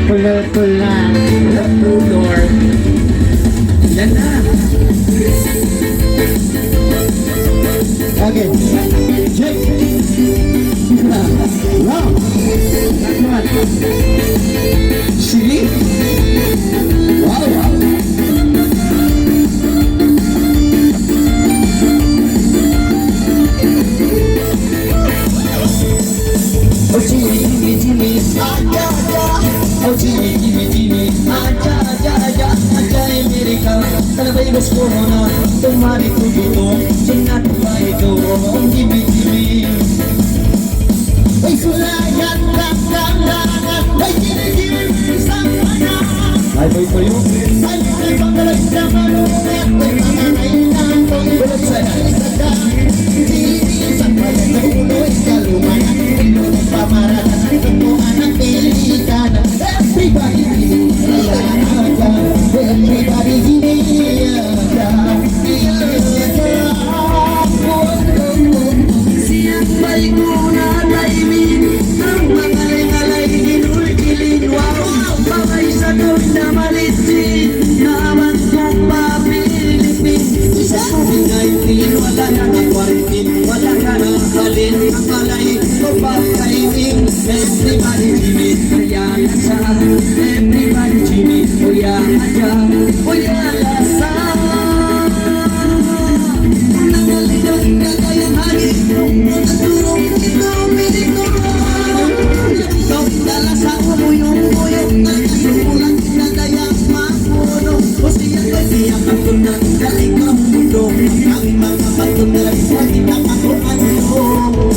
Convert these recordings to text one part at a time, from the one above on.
Pula-pula. Pudor. Yan na. Okay. Jake. Wow. Sili. Wow. Oh Jimmy, Jimmy, Jimmy, aja, aja. Oh Jimmy, Jimmy, Jimmy, aja, aja, aja, aja Amerika. Talabay bos ko na, tumari ko dito, sinat ba ito? Oh Jimmy, Jimmy. Ay sulayan, kaklangan, ay Jimmy, Jimmy, samana. Ay boy ko yun. Ay ay pangalay sa malungat, ay pangalay na kong bulot sa isada. Jimmy, sambayan na ulo, ay kalumayan. Pamaratan ng tutuan ng pilitan. Everybody everybody siyang balik mo na taimin ang makalay-kalay hinul-kilin. Wow, pabay sa doon na malisin naman kong papilipin. Isa COVID-19, wala ka na quarantine, wala ka na halin akalay ko pagkainin. Everybody Jimmy, kaya lasa. Everybody Jimmy, kuya aja, kuya lasa. Nangalito na kayang hari, at turong ito miligurang. Yung dala sa umuyong-uyong, at sumulang na kayang mapuno. O siya ko'y siya pagtunang galing ang mundo. Ang mga pagtunang sa hinang ako ano.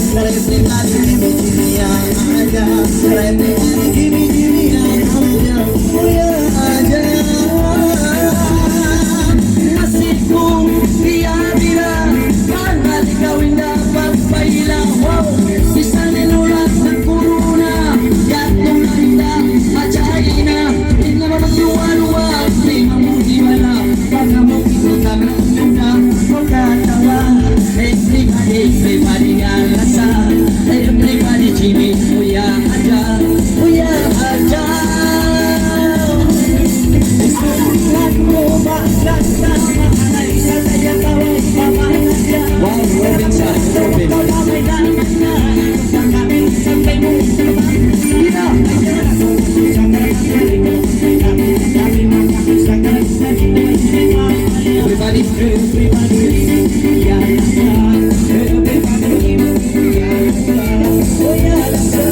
Everybody Jimmy, Jimmy, aja. Everybody Jimmy, Jimmy, aja. Kuya aja. Masih kong biyadira, mahal ikaw hindi pagpaila. Wow, isa nilulat ng corona, yatong nanda, ajay na. Hindi naman magluwa-luwa, di mamuhiwala. Baka mong ikutang ng muna, magkatawa. Everybody, everybody nga lasa. Everybody Jimmy, kuya aja, kuya aja. Isulat mo magkasa, mahalay sa kaya tawag pamahasya. Wow, Robin sa Robin. Ikaw na may daman na, ang kami sampay mo sa bang. Hina, kaya na kung sa karang ko. Kami mga sa karang everybody, everybody, kuya aja. Everybody, kuya aja, kuya aja.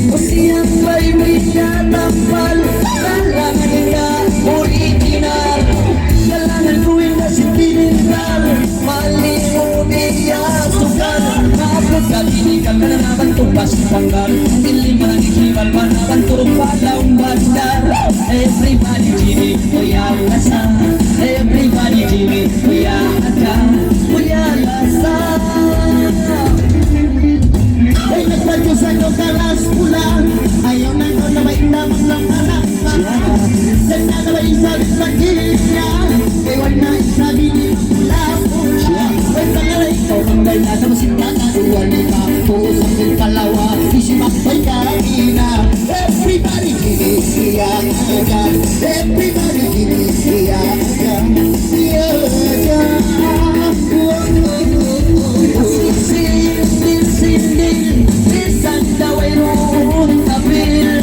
O siyang may minatapal, kailangan niya original. Kailangan ko yung nasipinal, mali mo niya sukal. Kapag katinikan ka na naman tumbas panggal, hindi manikimal pa naman turong palaong bandar. Everybody Jimmy, kuya lasa. Everybody Jimmy, kuya aja, kuya lasa. Ay nagpagkusan ko kalas pula, ayaw na ko na may damang ng anak pa. Ganda na may isabi sa gilya, ewan na isabi ni pula po siya. Ay pangalay ko, ang ganda sa masinata, uwan ni Papo sa Palawa, isimak may karina. Everybody Jimmy, siya aja. Everybody Jimmy, siya aja, siya aja. Sinding, bisan daw ay roon kapil.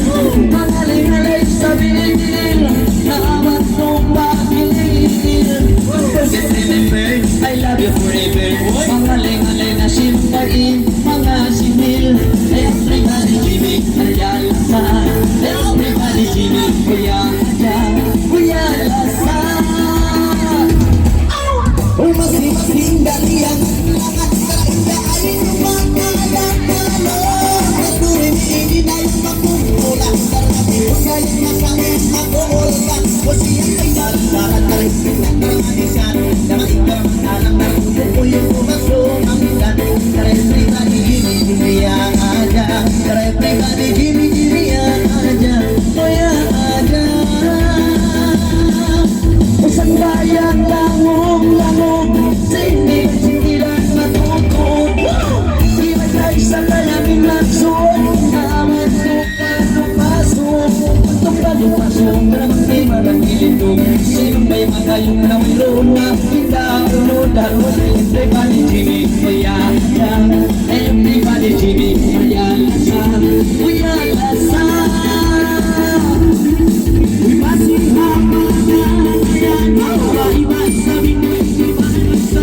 Mangaling-alay sa bilil, naman kong pakilil. Forget remember, I love you forever. Mangaling-alay na simpain, mga simil. Everybody Jimmy, kuya lasa. Everybody Jimmy, kuya aja, kuya lasa. Oh, masing-masing dalian, lahat ka inda ay lumakalang malo. Naturin ini na yung magkukulang, darami ko sa'yo na kami makuulgan. O siyang ay dalang-dalang na rin, pinagmamanisan, na maikam alang na puto ko yung umasumanggan. Everybody Jimmy, Jimmy, aja. Everybody Jimmy, Jimmy, aja, kuya aja. Isang bayang langong-langong, sindig-sindilan matukod. Di ba tayo sa kanyang pinagsuot, naman ko inom. Sinong may magayong na mayroon na Daro-daro, everybody Jimmy Mayala, everybody Jimmy Mayala, Mayala. We masih habang yan, iba-iba sabi mo iba sa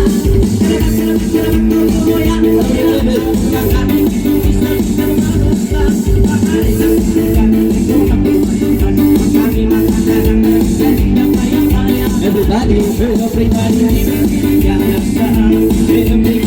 everybody, everybody,